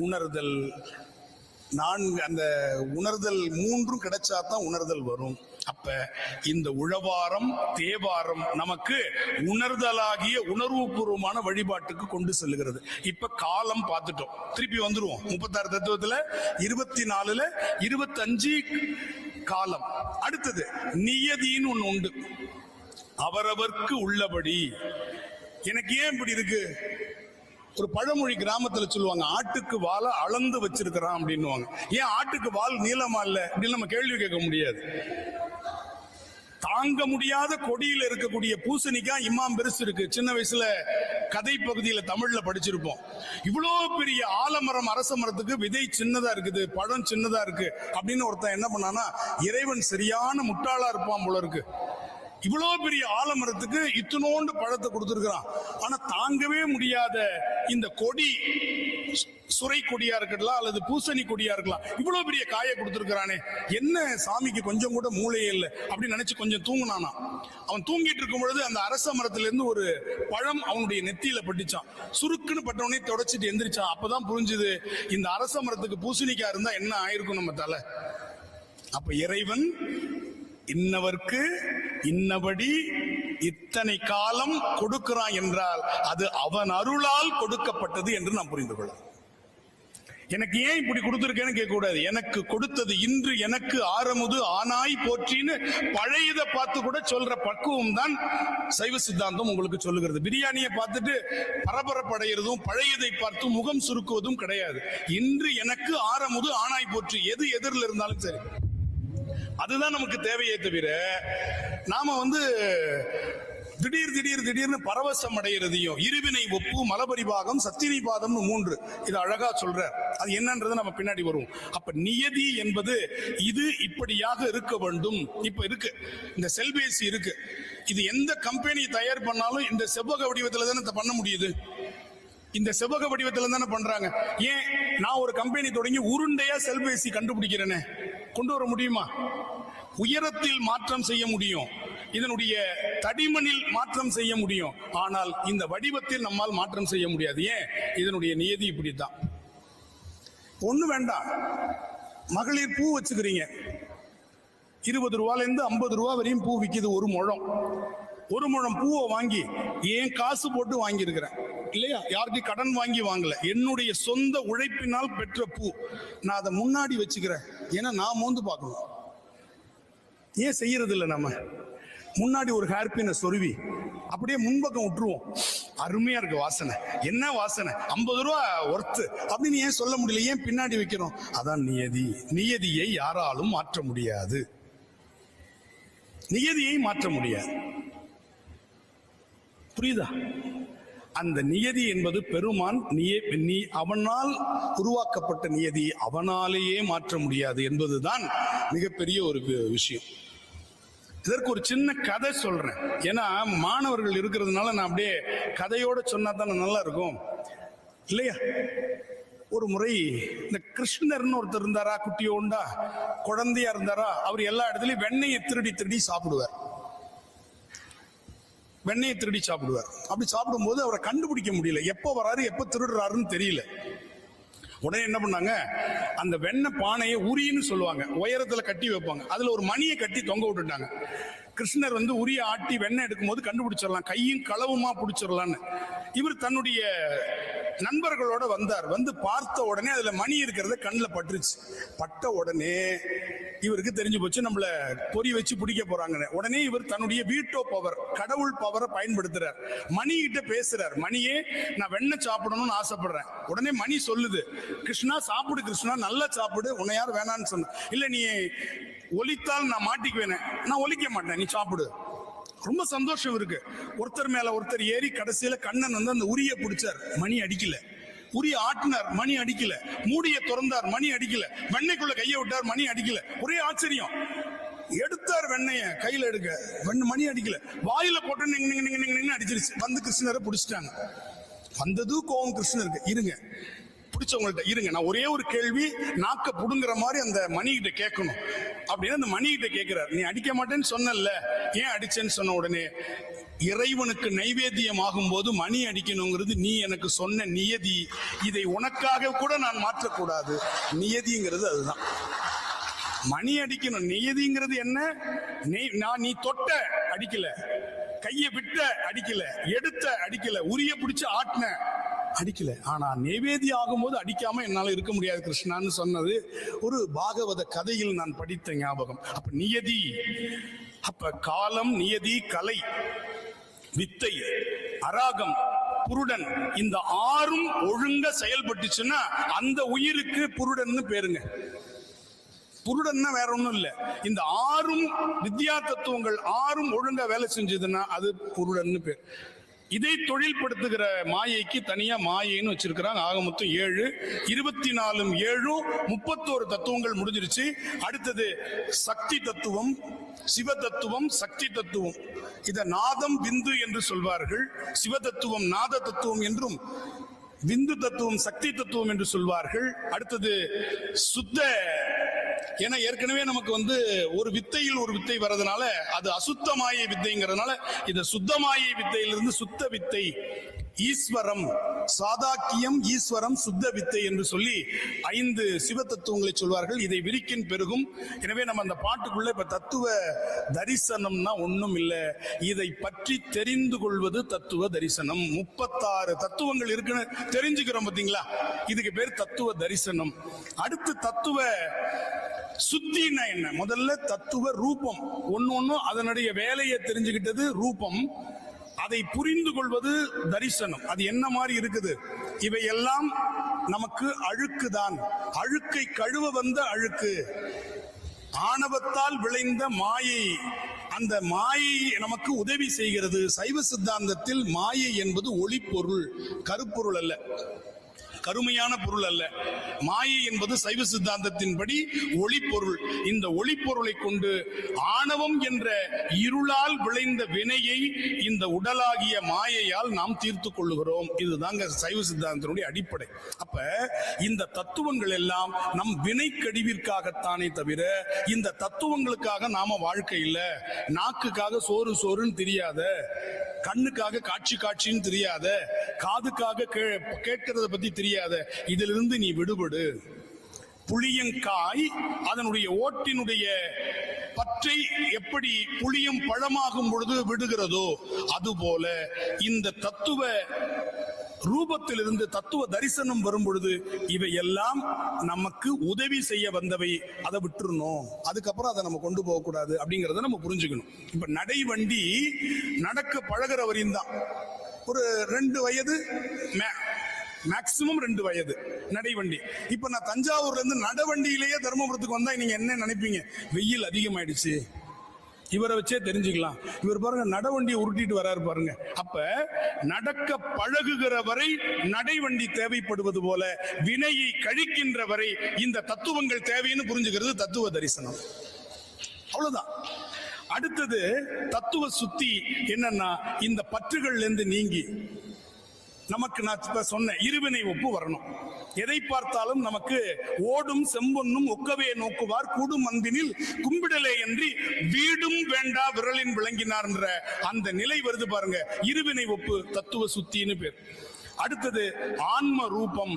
S1: உணர்தல், 4 அந்த உணர்தல் 3 கிடைச்சாதான் உணர்தல் வரும். அப்ப இந்த உழவாரம் தேவாரம் நமக்கு உணர்தலாகிய உணர்வுபூர்வமான வழிபாட்டுக்கு கொண்டு செல்லுகிறது. இப்ப காலம் பார்த்துட்டோம், திருப்பி வந்துருவோம். 36 தத்துவத்துல 24ல 25 காலம். அடுத்தது நியதின்னு ஒண்ணு உண்டு. அவரவர்க்கு உள்ளபடி. எனக்கு ஏன் இப்படி இருக்கு? ஒரு பழமொழி கிராமத்துல சொல்லுவாங்க, ஆட்டுக்கு வாழை அளந்து வச்சிருக்கிறான் அப்படின்னுவாங்க. ஏன் ஆட்டுக்கு வால் நீளமா இல்ல அப்படின்னு நம்ம கேள்வி கேட்க முடியாது. தாங்க முடியாத கொடியில இருக்கக்கூடிய பூசணிக்காய் இம்மாம் பெருசு இருக்கு. சின்ன வயசுல கதை பகுதியில தமிழ்ல படிச்சிருப்போம். இவ்வளவு பெரிய ஆலமரம், அரச மரத்துக்கு விதை சின்னதா இருக்குது, பழம் சின்னதா இருக்கு அப்படின்னு ஒருத்தன் என்ன பண்ணானா, இறைவன் சரியான முட்டாளா இருப்பான் போல இருக்கு. இவ்வளவு பெரிய ஆலமரத்துக்கு இத்தனோண்டு பழத்தை கொடுத்திருக்கிறான். ஆனா தாங்கவே முடியாத இந்த கொடி, சுரை கொடியா இருக்கலாம் அல்லது பூசணி கொடியா இருக்கலாம், இவ்வளவு பெரிய காயை கொடுத்திருக்கிறானே, என்ன சாமிக்கு கொஞ்சம் கூட மூளையே இல்லை அப்படின்னு நினைச்சு கொஞ்சம் தூங்கினானா. அவன் தூங்கிட்டு இருக்கும் பொழுது அந்த அரச மரத்துல இருந்து ஒரு பழம் அவனுடைய நெத்தியில பட்டுச்சான். சுருக்குன்னு பட்டவனே தொடச்சிட்டு எந்திரிச்சான். அப்பதான் புரிஞ்சுது, இந்த அரச மரத்துக்கு பூசணிக்காய் இருந்தா என்ன ஆயிருக்கும் நம்ம தலை. அப்ப இறைவன் இன்னவர்க்கு இன்னபடி இத்தனை காலம் கொடுக்கிறான் என்றால் அது அவன் அருளால் கொடுக்கப்பட்டது என்று நாம் புரிந்து கொள்ள. எனக்கு ஏன் இப்படி கொடுத்திருக்கேன்னு கேட்க கூடாது. எனக்கு கொடுத்தது இன்று எனக்கு ஆரமுது ஆனாய் போற்றின்னு பழையதை பார்த்து கூட சொல்ற பக்குவம் தான் சைவ சித்தாந்தம் உங்களுக்கு சொல்லுகிறது. பிரியாணியை பார்த்துட்டு பரபரப்படைகிறதும் பழையதை பார்த்து முகம் சுருக்குவதும் கிடையாது. இன்று எனக்கு ஆரமுது ஆனாய் போற்றி, எது எதிரில் இருந்தாலும் சரி, அதுதான் நமக்கு தேவையே தவிர நாம திடீர்னு பரவசம் அடைகிறதையும், இருவினை ஒப்பு மலபரிபாகம் சத்தினிபாதம் 3 இது அழகா சொல்ற. அது என்னன்றது நம்ம பின்னாடி வருவோம். அப்ப நியதி என்பது இது இப்படியாக இருக்க வேண்டும். இப்ப இருக்கு இந்த செல்பேசி இருக்கு, இது எந்த கம்பெனி தயார் பண்ணாலும் இந்த செவ்வக வடிவத்துல தானே பண்ண முடியுது. இந்த செவ்வக வடிவத்துல தானே பண்றாங்க. ஏன் நான் ஒரு கம்பெனி தொடங்கி உருண்டையா செல்பேசி கண்டுபிடிக்கிறேனே, கொண்டு வர முடியுமா? உயரத்தில் மாற்றம் செய்ய முடியும், இதனுடைய தடிமனில் மாற்றம் செய்ய முடியும், ஆனால் இந்த வடிவத்தில் நம்மால் மாற்றம் செய்ய முடியாது. ஏன்? இதனுடைய நியதி இப்படித்தான். ஒண்ணு வேண்டாம், மகளிர் பூ வச்சுக்கிறீங்க, 20 ரூபாயில இருந்து 50 ரூபா வரையும் பூ விற்கிது ஒரு முழம். ஒரு முழம் பூவை வாங்கி ஏன் காசு போட்டு வாங்கி இருக்கிறேன் இல்லையா, யாருக்கும் கடன் வாங்கி வாங்கல, என்னுடைய சொந்த உழைப்பினால் பெற்ற பூ. நான் அதை முன்னாடி வச்சுக்கிறேன், ஏன்னா நான் மோந்து பார்க்கணும். ஏன் செய்யறது இல்லை? நம்ம முன்னாடி ஒரு ஹேர்பினை சொருவி அப்படியே முன்பக்கம் விட்டுருவோம். அருமையா இருக்கு வாசனை, என்ன வாசனை, 50 ரூபா ஒர்த்து அப்படின்னு ஏன் சொல்ல முடியல? ஏன் பின்னாடி வைக்கிறோம்? அதான் நியதி. நியதியை யாராலும் மாற்ற முடியாது. நியதியை மாற்ற முடியாது. புரியுதா? அந்த நியதி என்பது பெருமான் அவனால் உருவாக்கப்பட்ட நியதி, அவனாலேயே மாற்ற முடியாது என்பதுதான் மிகப்பெரிய ஒரு விஷயம். இதற்கு ஒரு சின்ன கதை சொல்றேன், ஏன்னா மாணவர்கள் இருக்கிறதுனால நான் அப்படியே கதையோட சொன்னா தானே நல்லா இருக்கும் இல்லையா. ஒரு முறை இந்த கிருஷ்ணர்னு ஒருத்தர் இருந்தாரா, குட்டியோண்டா குழந்தையா இருந்தாரா, அவர் எல்லா இடத்துலயும் வெண்ணெயை திருடி சாப்பிடுவார். வெண்ணெயை திருடி சாப்பிடுவார். அப்படி சாப்பிடும்போது அவரை கண்டுபிடிக்க முடியல, எப்போ வராரு எப்போ திருடுறாருன்னு தெரியல. உடனே என்ன பண்ணாங்க, அந்த வெண்ணெய் பானையை உரின்னு சொல்லுவாங்க, உயரத்துல கட்டி வைப்பாங்க, அதுல ஒரு மணியை கட்டி தொங்க விட்டுட்டாங்க. கிருஷ்ணர் உரிய ஆட்டி வெண்ணெய் எடுக்கும் போது கண்டுபிடிச்சிடலாம், கையும் களவுமா பிடிச்சிடலான்னு. இவர் தன்னுடைய நண்பர்களோட வந்தார். பார்த்த உடனே அதுல மணி இருக்கிறத கண்ணில் பட்டுருச்சு. பட்ட உடனே இவருக்கு தெரிஞ்சு போச்சு, நம்மள பொறி வச்சு பிடிக்க போறாங்க. உடனே இவர் தன்னுடைய வீட்டோ பவர், கடவுள் பவரை பயன்படுத்துறார். மணி கிட்ட பேசுறார், மணியே நான் வெண்ணெய் சாப்பிடணும்னு ஆசைப்படுறேன். உடனே மணி சொல்லுது, கிருஷ்ணா சாப்பிடு, கிருஷ்ணா நல்லா சாப்பிடு, உன்னை யார் வேணான்னு சொன்ன? இல்ல நீ ஒலித்தால் நான் மாட்டிக்குவேன், நான் ஒலிக்க மாட்டேன், நீ சாப்பிடு. ரொம்ப சந்தோஷம் இருக்கு. ஒருத்தர் மேல ஒருத்தர் ஏறி கடைசியில கண்ணன் அந்த உரிய பிடிச்சார், மணி அடிக்கல. உரிய ஆட்டினார், மணி அடிக்கல. மூடிய திறந்தார், மணி அடிக்கல. வெண்ணெய்க்குள்ள கையை விட்டார், மணி அடிக்கல. ஒரே ஆச்சரியம். எடுத்தார் வெண்ணெய கையில எடுக்க, மணி அடிக்கல. வாயில போட்டு நீங்க அடிச்சிருச்சு. கிருஷ்ணரை பிடிச்சிட்டாங்க. வந்தது கோவம் கிருஷ்ணருக்கு. இருங்க, பிடிச்சவங்கள்ட்ட இருங்க, நான் ஒரே ஒரு கேள்வி நாக்க புடுங்குற மாதிரி அந்த மணிகிட்ட கேட்கணும் அப்படின்னு அந்த மணிகிட்ட கேட்கிறார். நீ அடிக்க மாட்டேன்னு சொன்னல, ஏன் அடிச்சேன்னு சொன்ன உடனே, இறைவனுக்கு நைவேத்தியம் ஆகும் போது மணி அடிக்கணுங்கிறது நீ எனக்கு சொன்ன நியதி, இதை உனக்காக கூட நான் மாற்றக்கூடாது. நியதிங்கிறது அதுதான். மணி அடிக்கணும், நியதிங்கிறது என்ன? நீ தொட்ட அடிக்கல, கைய விட்ட அடிக்கல, எடுத்த அடிக்கல, உரிய பிடிச்சு ஆட்டின அடிக்கல. ஆனா நைவேத்தியம் ஆகும்போது அடிக்காம என்னால இருக்க முடியாது கிருஷ்ணான்னு சொன்னது ஒரு பாகவத கதையில் நான் படித்த ஞாபகம். அப்ப நியதி, அப்ப காலம், நியதி, கலை, வித்தை, அராகம், புருடன். இந்த ஆறும் ஒழுங்க செயல்பட்டுச்சுன்னா அந்த உயிருக்கு புருடன்னு பேருங்க. புருடன்னா வேற ஒண்ணும் இல்ல, இந்த ஆறும் வித்யா தத்துவங்கள் ஆறும் ஒழுங்கா வேலை செஞ்சதுன்னா அது புருடன்னு பேர். இதை தொழில்படுத்துகிற மாயைக்கு தனியா மாயைன்னு வச்சிருக்கிறாங்க. ஆக மொத்தம் 7, 24 7 31 தத்துவங்கள் முடிஞ்சிருச்சு. அடுத்தது சக்தி தத்துவம், சிவ தத்துவம், சக்தி தத்துவம். இத நாதம் விந்து என்று சொல்வார்கள். சிவ தத்துவம் நாத தத்துவம் என்றும், விந்து தத்துவம் சக்தி தத்துவம் என்று சொல்வார்கள். அடுத்தது சுத்த, ஏன்னா ஏற்கனவே நமக்கு ஒரு வித்தையில் ஒரு வித்தை வர்றதுனால அது அசுத்தமாய வித்தைங்கிறதுனால இது சுத்தமாய வித்தையிலிருந்து சுத்த வித்தை, ஈஸ்வரம், சாதாக்கியம், ஈஸ்வரம், சுத்த வித்தை என்று சொல்லி 5 சிவ தத்துவங்களை சொல்வார்கள். இதை விரிக்கின் பெருகும். எனவே நம்ம அந்த பாட்டுக்குள்ள இப்ப தத்துவ தரிசனம்னா ஒண்ணும் இல்லை, இதை பற்றி தெரிந்து கொள்வது தத்துவ தரிசனம். 36 தத்துவங்கள் இருக்குன்னு தெரிஞ்சுக்கிறோம் பாத்தீங்களா, இதுக்கு பேர் தத்துவ தரிசனம். அடுத்து தத்துவ சுத்தினா என்ன? முதல்ல தத்துவ ரூபம், ஒன்னு அதனுடைய வேலையை தெரிஞ்சுக்கிட்டது ரூபம், அதை புரிந்து கொள்வது தரிசனம். அது என்ன மாதிரி இருக்குது? இவையெல்லாம் நமக்கு அழுக்குதான், அழுக்கை கழுவ வந்த அழுக்கு, ஆணவத்தால் விளைந்த மாயை. அந்த மாயை நமக்கு உதவி செய்கிறது. சைவ சித்தாந்தத்தில் மாயை என்பது ஒளிப்பொருள், கருப்பொருள் அல்ல, கருமையான பொருள் அல்ல. மாயை என்பது சைவ சித்தாந்தத்தின்படி ஒளிப்பொருள். இந்த ஒளிப்பொருளை கொண்டு ஆணவம் என்ற இருளால் விளைந்த வினையை இந்த உடலாகிய மாயையால் நாம் தீர்த்து கொள்ளுகிறோம். இதுதாங்க சைவ சித்தாந்தத்தினுடைய அடிப்படை. அப்ப இந்த தத்துவங்கள் எல்லாம் நம் வினை கடிவிற்காகத்தானே தவிர இந்த தத்துவங்களுக்காக நாம வாழ்க்கையில் நாக்குக்காக சோறு சோறுன்னு தெரியாத, கண்ணுக்காக காட்சி காட்சின்னு தெரியாத, காதுக்காக கேட்கிறத பத்தி தெரியாத, இதிலிருந்து நீ விடுபடு. புளியங்காய் அதனுடைய ஓட்டினுடைய பற்றை எப்படி புளியம் பழமாகும் பொழுது விடுகிறதோ அதுபோல இந்த தத்துவ ரூபத்திலிருந்து தத்துவ தரிசனம் வரும் பொழுது இவை எல்லாம் நமக்கு உதவி செய்ய வந்தவை, அதை விட்டுறணும். அதுக்கப்புறம் அதை நம்ம கொண்டு போக கூடாது அப்படிங்கறத நம்ம புரிஞ்சுக்கணும். இப்ப நடை வண்டி நடக்க பழகிற வரையும் தான், ஒரு 2 வயது மேக்சிமம் 2 வயது நடைவண்டி. இப்ப நான் தஞ்சாவூர்ல இருந்து நடவண்டியிலேயே தர்மபுரத்துக்கு வந்தா நீங்க என்ன நினைப்பீங்க? வெயில் அதிகமாயிடுச்சு. இவரை வச்சே தெரிஞ்சுக்கலாம். இவர் பாருங்க நடவண்டியை உருட்டிட்டு வராரு பாருங்க. அப்ப நடக்க பழகுகிற வரை நடைவண்டி தேவைப்படுவது போல வினையை கழிக்கின்ற வரை இந்த தத்துவங்கள் தேவைன்னு புரிஞ்சுக்கிறது தத்துவ தரிசனம். அவ்வளவுதான். அடுத்தது தத்துவ சுத்தி என்னன்னா, இந்த பற்றுகள்ல இருந்து நீங்கி நமக்கு நான் சொன்ன இருவினை ஒப்பு வரணும். எதை பார்த்தாலும் நமக்கு ஓடும் செம்பொன்னும் ஒக்கவே நோக்குவார் கூடும் அன்பினில் கும்பிடலே என்று வீடும் வேண்டா விரலின் விளங்கினார் என்ற அந்த நிலை வருது பாருங்க. இருவினை ஒப்பு தத்துவ சுத்தின்னு பேர். அடுத்தது ஆன்ம ரூபம்.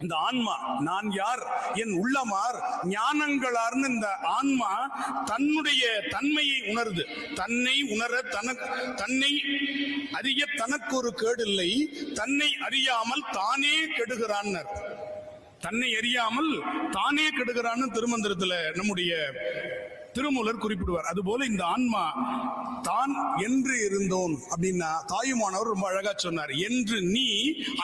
S1: இந்த ஆன்மா நான் யார், என் உள்ளமார், ஞானங்களார்னு இந்த ஆன்மா தன்னுடைய தன்மையை உணர்ந்து, தன்னை உணர தன்னை அறிய தனக்கு ஒரு கேடு இல்லை, தன்னை அறியாமல் தானே கெடுகிறான். தன்னை அறியாமல் தானே கெடுகிறான்னு திருமந்திரத்துல நம்முடைய திருமூலர் குறிப்பிடுவார். அதுபோல இந்த ஆன்மா தான் என்று இருந்தோன் அப்படின்னா தாயுமானவர் ரொம்ப அழகா சொன்னார். என்று நீ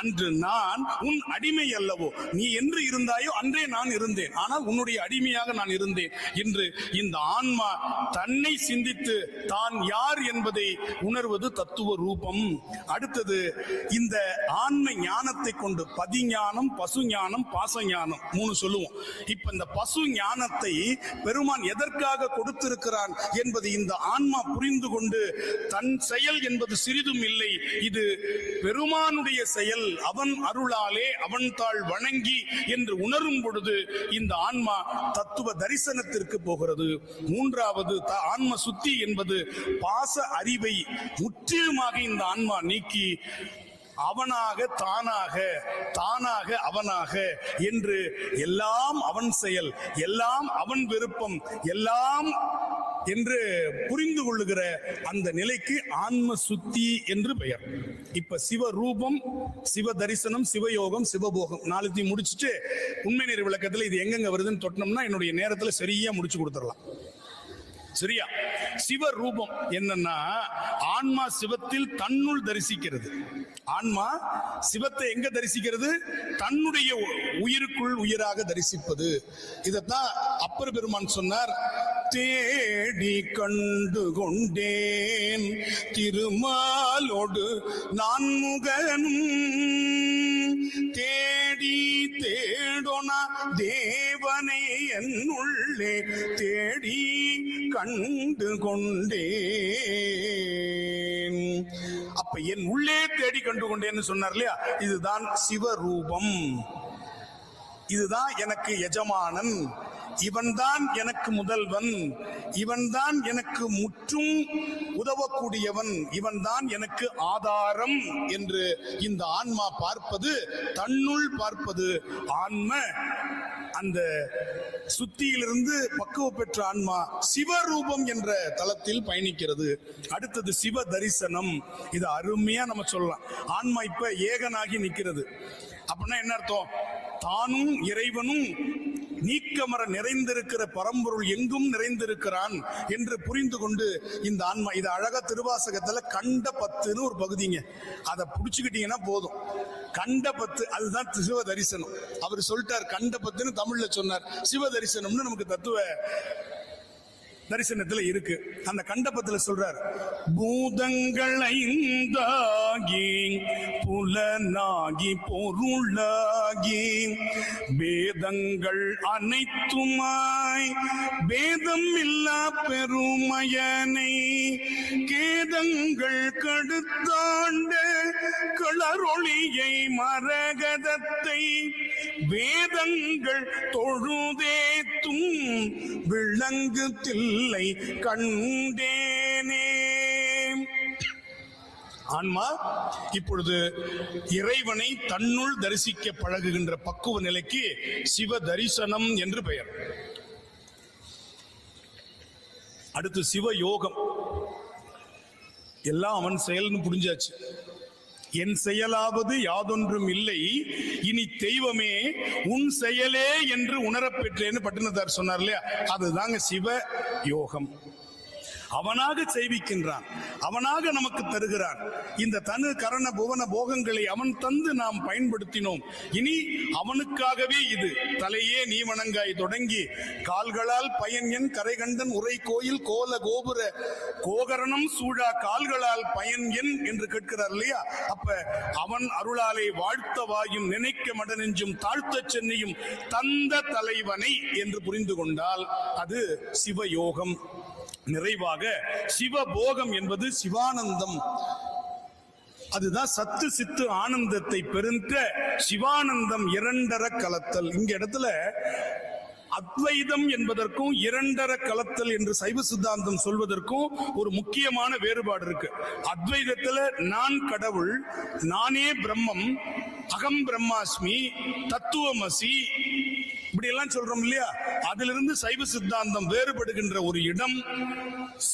S1: அன்று நான் உன் அடிமை அல்லவோ, நீ என்று இருந்தாயோ அன்றே நான் இருந்தேன், ஆனால் உன்னுடைய அடிமையாக நான் இருந்தேன் என்று இந்த ஆன்மா தன்னை சிந்தித்து தான் யார் என்பதை உணர்வது தத்துவ ரூபம். அடுத்தது இந்த ஆன்ம ஞானத்தை கொண்டு பதிஞானம், பசு ஞானம், பாச ஞானம் 3 சொல்லுவோம். இப்ப இந்த பசு ஞானத்தை பெருமான் எதற்காக கொடுத்திருக்கிறான் என்பது இந்த ஆன்மா புரிந்து கொண்டு தன் செயல் என்பது சிறிதும் இல்லை, இது பெருமானுடைய செயல், அவன் அருளாலே அவன் தாள் வணங்கி என்று உணரும் பொழுது இந்த ஆன்மா தத்துவ தரிசனத்திற்கு போகிறது. 3வது ஆன்ம சுத்தி என்பது பாச அறிவை முற்றிலுமாக இந்த ஆன்மா நீக்கி அவனாக தானாக, தானாக அவனாக என்று எல்லாம் அவன் செயல், எல்லாம் அவன் விருப்பம், எல்லாம் என்று புரிந்து கொள்ளுகிற அந்த நிலைக்கு ஆன்ம சுத்தி என்று பெயர். இப்ப சிவரூபம், சிவ தரிசனம், சிவயோகம், சிவபோகம் 4 முடிச்சுட்டு உண்மை நேர விளக்கத்துல இது எங்கெங்க வருதுன்னு தொட்டோம்னா என்னுடைய நேரத்துல சரியா முடிச்சு கொடுத்துடலாம். சரியா? சிவரூபம் என்னன்னா ஆன்மா சிவத்தில் தன்னுள் தரிசிக்கிறது. ஆன்மா சிவத்தை எங்க தரிசிக்கிறது? தன்னுடைய உயிருக்குள் உயிராக தரிசிப்பது. இதத்தான் அப்பர் பெருமான் சொன்னார், தேடி கண்டு கொண்டேன் திருமாலோடு நான் முகனும், தேடி தேடோனா தேவனை என்னுள்ளே தேடி கண்டு கொண்டேன். அப்ப என் உள்ளே தேடி கண்டு கொண்டேன்னு சொன்னார் இல்லையா? இதுதான் சிவரூபம். இதுதான் எனக்கு எஜமானன், இவன்தான் எனக்கு முதல்வன், இவன்தான் எனக்கு முற்றும் உதவக்கூடியவன், இவன்தான் எனக்கு ஆதாரம் என்று இந்த ஆன்மா பார்ப்பது, தன்னுள் பார்ப்பது. ஆன்ம அந்த சுத்தியிலிருந்து பக்குவ பெற்ற ஆன்மா சிவரூபம் என்ற தளத்தில் பயணிக்கிறது. அடுத்தது சிவ தரிசனம். இது அருமையா நம்ம சொல்லலாம். ஆன்மா இப்ப ஏகனாகி நிற்கிறது. அப்படின்னா என்ன அர்த்தம்? தானும் இறைவனும் நீக்கமர நிறைந்திருக்கிற பரம்பொருள் எங்கும் நிறைந்திருக்கிறான் என்று புரிந்து கொண்டு இந்த ஆன்மா, இது அழகா திருவாசகத்துல கண்ட பத்துன்னு ஒரு பகுதிங்க, அதை புடிச்சுக்கிட்டீங்கன்னா போதும். கண்ட பத்து, அதுதான் சிவ தரிசனம். அவர் சொல்லிட்டார், கண்ட பத்துன்னு தமிழ்ல சொன்னார். சிவ தரிசனம்னு நமக்கு தத்துவ தரிசனத்துல இருக்கு. அந்த கண்டபத்துல சொல்றார், பூதங்கள் ஐந்தாகி புலனாகி பொருளாகி பேதங்கள் அனைத்துமாய் பேதம் இல்லா பெருமயனை கேதங்கள் கடுத்தாண்ட களரொளியை மரகதத்தை வேதங்கள் தொழுதேத்தும் விளங்கு தில்லை கண்டேனே. ஆன்மா இப்பொழுது இறைவனை தன்னுள் தரிசிக்க பழகுகின்ற பக்குவ நிலைக்கு சிவ தரிசனம் என்று பெயர். அடுத்து சிவ யோகம். எல்லாம் அவன் செயல்னு புரிஞ்சாச்சு. என் செயலாவது யாதொன்றும் இல்லை, இனி தெய்வமே உன் செயலே என்று உணரப்பெற்றேன்னு பட்டினத்தார் சொன்னார் இல்லையா? அதுதாங்க சிவ யோகம். அவனாக செய்விக்கின்றான், அவனாக நமக்கு தருகிறான். இந்த தனு கரண புவன போகங்களை அவன் தந்து நாம் பயன்படுத்தினோம். இனி அவனுக்காகவே இது. தலையே நீ வணங்காய் தொடங்கி கால்களால் பயன் என் கரைகண்டன் உரை கோயில் கோல கோபுர கோகரணம் சூழா கால்களால் பயன் என் என்று கேட்கிறார் இல்லையா? அப்ப அவன் அருளாலே வாழ்த்த வாயும் நினைக்க மடனெஞ்சும் தாழ்த்த சென்னையும் தந்த தலைவனை என்று புரிந்து கொண்டால் அது சிவயோகம். நிறைவாக சிவபோகம் என்பது சிவானந்தம். அதுதான் சத்து சித்து ஆனந்தத்தை பெருந்த சிவானந்தம் இரண்டர கலத்தல். இங்க இடத்துல அத்வைதம் என்பதற்கும் இரண்டர கலத்தல் என்று சைவ சித்தாந்தம் சொல்வதற்கும் ஒரு முக்கியமான வேறுபாடு இருக்கு. அத்வைதத்துல நான் கடவுள், நானே பிரம்மம், அகம் பிரம்மாஸ்மி, தத்துவமசி, இப்படி எல்லாம் சொல்றோம் இல்லையா? அதிலிருந்து சைவ சித்தாந்தம் வேறுபடுகின்ற ஒரு இடம்,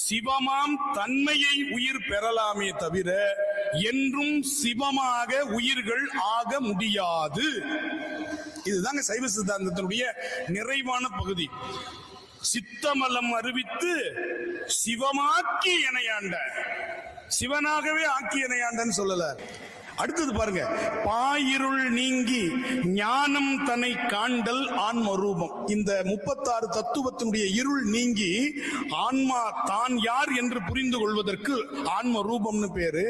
S1: சிவமாம் தன்மையை உயிர் பெறலாமே தவிர என்றும் சிவமாக உயிர்கள் ஆக முடியாது. இதுதாங்க சைவ சித்தாந்தத்தினுடைய நிறைவான பகுதி. சித்தமலம் அறிவித்து சிவமாக்கி இணையாண்ட, சிவனாகவே ஆக்கி இணையாண்டன்னு சொல்லல. அடுத்தது பாருங்க, பாயிருள் நீங்கி ஞானம் தன்னை காண்டல் ஆன்ம ரூபம். இந்த 36 தத்துவத்தினுடைய இருள் நீங்கி ஆன்மா தான் யார் என்று புரிந்து கொள்வதற்கு ஆன்ம ரூபம்னு பேரு.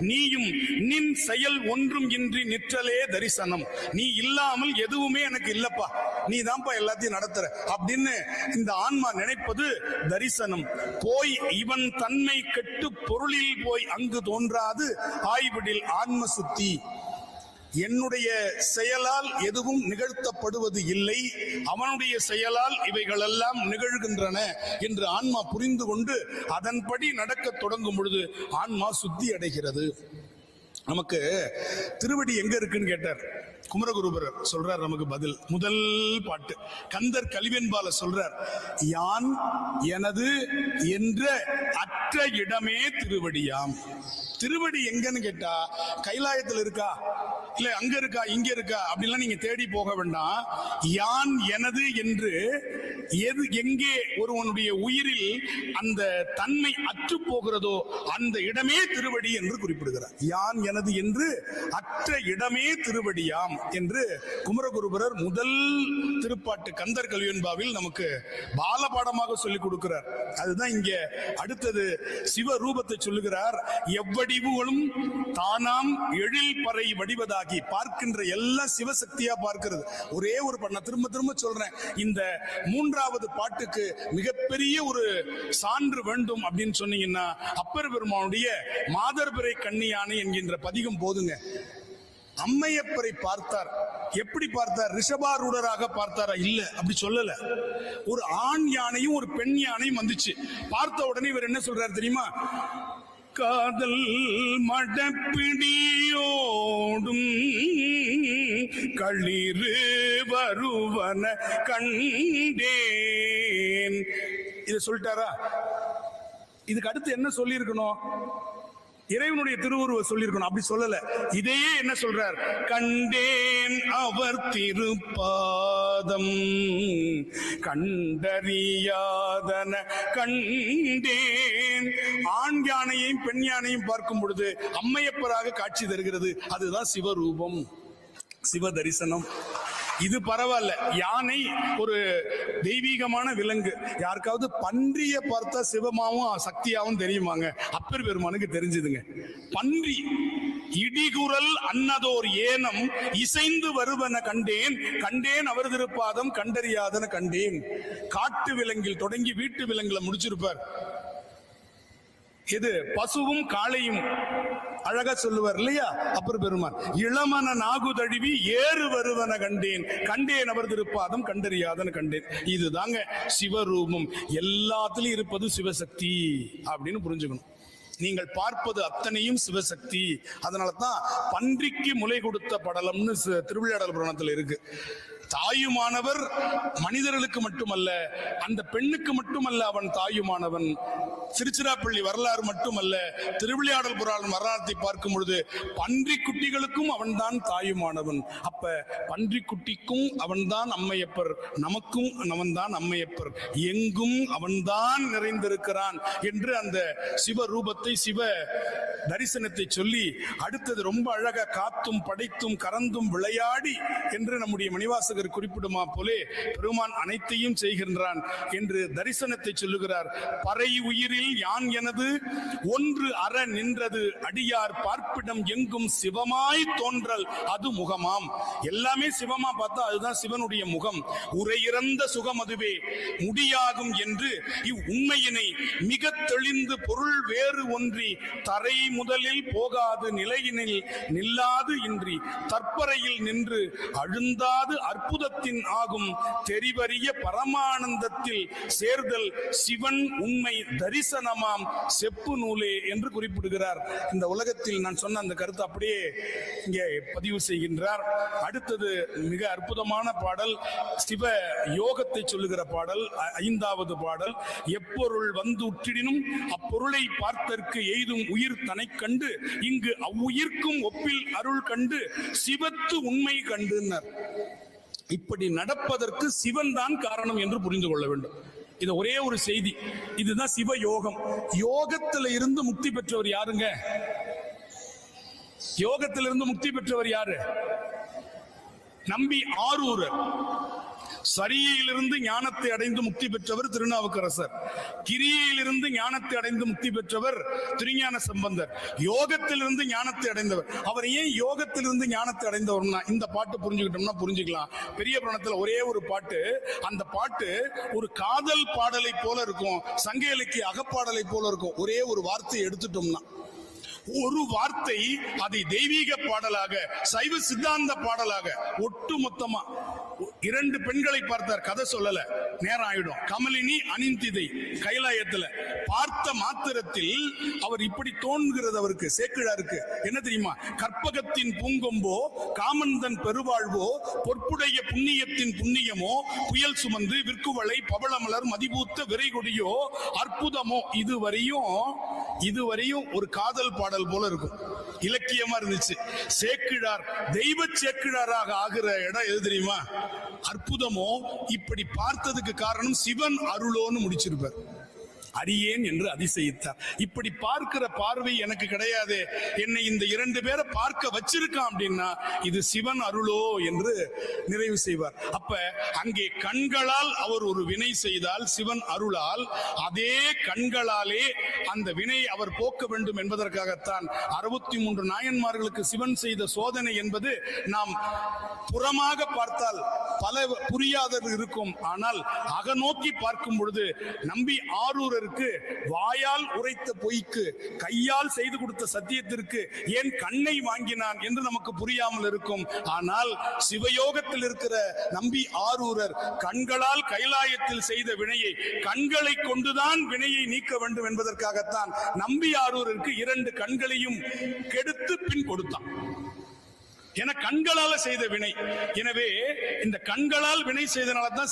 S1: நீயும் நின் செயல் ஒன்றும் இன்றி நிற்றலே தரிசனம். நீ இல்லாமல் எதுவுமே எனக்கு இல்லப்பா, நீ தான்ப்பா எல்லாத்தையும் நடத்துற அப்படின்னு இந்த ஆன்மா நினைப்பது தரிசனம். போய் இவன் தன்மை கெட்டு பொருளில் போய் அங்கு தோன்றாது ஆய்விடில் ஆன்ம சுத்தி. என்னுடைய செயலால் எதுவும் நிகழ்த்தப்படுவது இல்லை, அவனுடைய செயலால் இவைகளெல்லாம் நிகழ்கின்றன என்று ஆன்மா புரிந்து கொண்டு அதன்படி நடக்க தொடங்கும் பொழுது ஆன்மா சுத்தி அடைகிறது. நமக்கு திருவடி எங்க இருக்குன்னு கேட்டார் குமரகுருபரர். சொல்றார் நமக்கு பதில். முதல் பாட்டு கந்தர் கலிவெண்பால சொல்றார், யான் எனது என்ற அற்ற இடமே திருவடியாம். திருவடி எங்கன்னு கேட்டா கைலாயத்தில் இருக்கா, இல்ல அங்க இருக்கா, இங்க இருக்கா அப்படின்லாம் நீங்க தேடி போக வேண்டாம். யான் எனது என்று எங்கே ஒருவனுடைய உயிரில் அந்த தன்மை அற்று போகிறதோ அந்த இடமே திருவடி என்று குறிப்பிடுகிறார். யான் எனது என்று அற்ற இடமே திருவடியாம் என்று குமரகுருபரர் முதல் திருப்பாட்டு கந்தர் கல்வியன்பாவில் நமக்கு பாலபாடமாக சொல்லிக் கொடுக்கிறார். அதுதான் இங்க அடுத்தது சிவரூபத்தை சொல்லுகிறார். எவ்வடிவுகளும் தானாம் எழில் பறை வடிவதாகி பார்க்கின்ற எல்லாம் சிவசக்தியா பார்க்கிறது. ஒரே ஒரு நான் திரும்ப திரும்ப சொல்றேன், இந்த மூன்றாவது பாட்டுக்கு மிகப்பெரிய ஒரு சான்று வேண்டும் அப்படின்னு சொன்னீங்கன்னா அப்பர் பெருமானுடைய மாதர்பிறை கண்ணியானை என்கின்ற பதிகம் போதுங்க. அம்மையப்பரை பார்த்தார். எப்படி பார்த்தார்? ரிஷபாரூடராக பார்த்தாரா? இல்ல, அப்படி சொல்லல. ஒரு ஆண் யானையும் ஒரு பெண் யானையும் வந்துச்சு. பார்த்த உடனே இவர் என்ன சொல்றாரு தெரியுமா? காதல் மடப்பிடியோடும் களிறு வருவன கண்டேன். இத சொல்லிட்டாரா? இதுக்கு அடுத்து என்ன சொல்லி இருக்கணும்? இறைவனுடைய திருவுருவ சொல்லியிருக்கணும். அப்படி சொல்லல. இதையே என்ன சொல்றார்? கண்டேன் அவர் திருப்பாதம் கண்டறியாதன கண்டேன். ஆண் யானையையும் பெண் யானையும் பார்க்கும் பொழுது அம்மையப்பராக காட்சி தருகிறது. அதுதான் சிவரூபம், சிவ தரிசனம். இது பரவாயில்ல. யானை ஒரு தெய்வீகமான விலங்கு. யாருக்காவது பன்றிய பார்த்தா சிவமாவும் சக்தியாவும் தெரியுமாங்க? அப்பர் பெருமானுக்கு தெரிஞ்சதுங்க. பன்றி இடிகுரல் அன்னதோர் ஏனம் இசைந்து வருவன கண்டேன், கண்டேன் அவர் திருப்பாதம் கண்டறியாதன கண்டேன். காட்டு விலங்கில் தொடங்கி வீட்டு விலங்குல முடிச்சிருப்பார். இது பசுவும் காளையும் அழகா சொல்லுவார் இல்லையா அப்பர் பெருமான்? இளமன நாகு தழுவி ஏறு வருவன கண்டேன், கண்டேன் அவர் திருப்பாதம் கண்டறியாதன கண்டேன். இதுதாங்க சிவரூபம். எல்லாத்திலும் இருப்பது சிவசக்தி அப்படின்னு புரிஞ்சுக்கணும். நீங்கள் பார்ப்பது அத்தனையும் சிவசக்தி. அதனாலதான் பன்றிக்கு முளை கொடுத்த படலம்னு திருவிளையாடல் புராணத்தில் இருக்கு. தாயுமானவர் மனிதர்களுக்கு மட்டுமல்ல, அந்த பெண்ணுக்கு மட்டுமல்ல அவன் தாயுமானவன். திருச்சிராப்பள்ளி வரலாறு மட்டுமல்ல, திருவிளையாடல் புராணம் வரலாற்றை பார்க்கும் பொழுது பன்றி குட்டிகளுக்கும் அவன்தான் தாயுமானவன். அப்ப பன்றி குட்டிக்கும் அவன்தான் அம்மையப்பர், நமக்கும் அவன்தான் அம்மையப்பர், எங்கும் அவன்தான் நிறைந்திருக்கிறான் என்று அந்த சிவரூபத்தை, சிவ தரிசனத்தை சொல்லி அடுத்தது ரொம்ப அழகா காத்தும் படைத்தும் கறந்தும் விளையாடி என்று நம்முடைய மணிவாசகர் குறிப்பிடுமா போலே பெருமான் அனைத்தையும் செய்கின்றான் என்று தரிசனத்தை சொல்லுகிறார். பறை உயிரில் யான் எனது ஒன்று அற நின்றது அடியார் பார்ப்பிடம் எங்கும் சிவமாய் தோன்றல் அது முகமாம். எல்லாமே சிவமா பார்த்தா அதுதான் சிவனுடைய முகம். உரையிறந்த சுகம் அதுவே முடியாகும் என்று இவ்வுண்மையினை மிக தெளிந்து பொருள் வேறு ஒன்றி தரை முதலில் போகாது நிலையினில் நில்லாது இன்றி தற்பறையில் நின்று அழுந்தாது அற்புதத்தின் ஆகும் தெரிவறிய பரமானந்தத்தில் சேர்தல் சிவன் உண்மை தரிசனமாம் செப்பு நூலே என்று குறிப்பிடுகிறார். இந்த உலகத்தில் நான் சொன்ன அந்த கருத்து அப்படியே இங்கே பதிவு செய்கின்றார். அடுத்தது மிக அற்புதமான பாடல், சிவ யோகத்தை சொல்லுகிற பாடல், 5வது பாடல். எப்பொருள் வந்து உற்றிடினும் அப்பொருளை பார்த்தற்கு எய்தும் உயிர் தனை கண்டு இங்கு அவ்வுயிர்க்கும் ஒப்பில் அருள் கண்டு சிவத்து உண்மை கண்டுனர். இப்படி நடப்பதற்கு சிவன் தான் காரணம் என்று புரிந்து கொள்ள வேண்டும். இது ஒரே ஒரு செய்தி. இதுதான் சிவ யோகம். யோகத்தில இருந்து முக்தி பெற்றவர் யாருங்க? யோகத்திலிருந்து முக்தி பெற்றவர் யாரு? நம்பி ஆரூரர். சரியிலிருந்து ஞானத்தை அடைந்து முக்தி பெற்றவர் திருநாவுக்கரசர். கிரியையிலிருந்து ஞானத்தை அடைந்து முக்தி பெற்றவர் திருஞான சம்பந்தர். யோகத்திலிருந்து ஞானத்தை அடைந்தவர். அவர் ஏன் யோகத்திலிருந்து ஞானத்தை அடைந்தவர்னா இந்த பாட்டு புரிஞ்சுக்கிட்டோம்னா புரிஞ்சுக்கலாம். பெரிய புராணத்துல ஒரே ஒரு பாட்டு, அந்த பாட்டு ஒரு காதல் பாடலை போல இருக்கும், சங்க இலக்கிய அகப்பாடலை போல இருக்கும். ஒரே ஒரு வார்த்தையை எடுத்துட்டோம்னா, ஒரு வார்த்தை அதை தெய்வீக பாடலாக, சைவ சித்தாந்த பாடலாக ஒட்டு மொத்தமா 2 பெண்களை பார்த்தார். கதை சொல்லல, நேரம் ஆயிடும். கமலினி அனிந்திதை கைலாயத்துல பார்த்த மாத்திரத்தில் அவர் இப்படி தோன்றுகிறது. அவருக்கு சேக்கிழாருக்கு என்ன தெரியுமா? கற்பகத்தின் பூங்கொம்போ காமந்தன் பெருவாழ்வோ பொற்புடைய புண்ணியத்தின் புண்ணியமோ புயல் சுமந்து விற்குவளை பவளமலர் மதிபூத்த விரைகொடியோ அற்புதமோ. இதுவரையும் ஒரு காதல் பாடல் போல இருக்கும், இலக்கியமா இருந்துச்சு. சேக்கிழார் தெய்வ சேக்கிழாராக ஆகிற இடம் எது தெரியுமா? அற்புதமோ இப்படி பார்த்ததுக்கு காரணம் சிவன் அருளோன்னு முடிச்சிருப்பார். அடியேன் என்று அதிசயித்தார். இப்படி பார்க்கிற பார்வை எனக்கு கிடையாது, என்னை இந்த 2 பேரை பார்க்க வச்சிருக்கான் அப்படின்னா இது சிவன் அருளோ என்று நிறைவு செய்வார். அப்ப அங்கே கண்களால் அவர் ஒரு வினை செய்தால் சிவன் அருளால், அதே கண்களாலே அந்த வினை அவர் போக்க வேண்டும் என்பதற்காகத்தான் 63 நாயன்மார்களுக்கு சிவன் செய்த சோதனை என்பது நாம் புறமாக பார்த்தால் பல புரியாதது இருக்கும். ஆனால் அகநோக்கி பார்க்கும் பொழுது நம்பி ஆரூரருக்கு வாயால் உரைத்த பொய்க்கு கையால் செய்து கொடுத்த சத்தியத்திற்கு ஏன் கண்ணை வாங்கினான் என்று நமக்கு புரியாமல் இருக்கும். ஆனால் சிவயோகத்தில் இருக்கிற நம்பி ஆரூரர் கண்களால் கைலாயத்தில் செய்த வினையை கண்களை கொண்டுதான் வினையை நீக்க வேண்டும் என்பதற்காகத்தான் நம்பி ஆரூரருக்கு 2 கண்களையும் கெடுத்து பின் கொடுத்தான். என கண்களால செய்த வினை. எனவே இந்த கண்களால் வினை செய்தனால தான்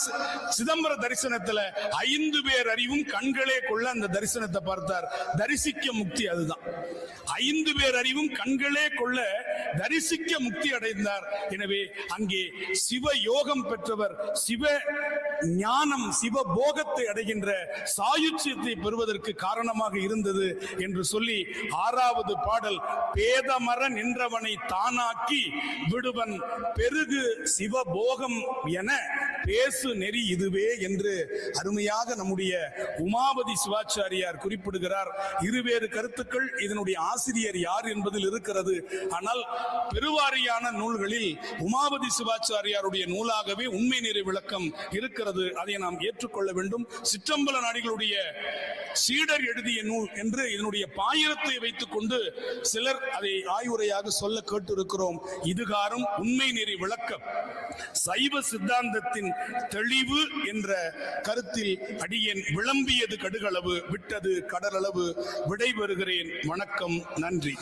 S1: சிதம்பர தரிசனத்துல 5 பேர் அறிவும் கண்களே கொள்ள அந்த தரிசனத்தை பார்த்தார். தரிசிக்க முக்தி அதுதான். 5 பேர் அறிவும் கண்களே கொள்ள தரிசிக்க முக்தி அடைந்தார். எனவே அங்கே சிவ யோகம் பெற்றவர் சிவ ஞானம் சிவ போகத்தை அடைகின்ற சாயுச்சியத்தை பெறுவதற்கு காரணமாக இருந்தது என்று சொல்லி 6வது பாடல் பேதமர நின்றவனை தானாக்கி விடுவன் பெருகு சிவபோகம் என பேசு நெறி இதுவே என்று அருமையாக நம்முடைய உமாபதி சிவாச்சாரியார் குறிப்பிடுகிறார். இருவேறு கருத்துக்கள் இதனுடைய ஆசிரியர் யார் என்பதில் இருக்கிறது. ஆனால் பெருவாரியான நூல்களில் உமாபதி சிவாச்சாரியாருடைய நூலாகவே உண்மை நிறை விளக்கம் இருக்கிறது. அதை நாம் ஏற்றுக்கொள்ள வேண்டும். சிற்றம்பல நாடிகளுடைய சீடர் எழுதிய நூல் என்று இதனுடைய பாயிரத்தை வைத்துக் கொண்டு சிலர் அதை ஆய்வுரையாக சொல்ல கேட்டிருக்கிறோம். இதுகாரும் உண்மை நெறி விளக்கம் சைவ சித்தாந்தத்தின் தெளிவு என்ற கருத்தில் அடியேன் விளம்பியது கடுகளவு விட்டது கடலளவு. விடைபெறுகிறேன். வணக்கம், நன்றி.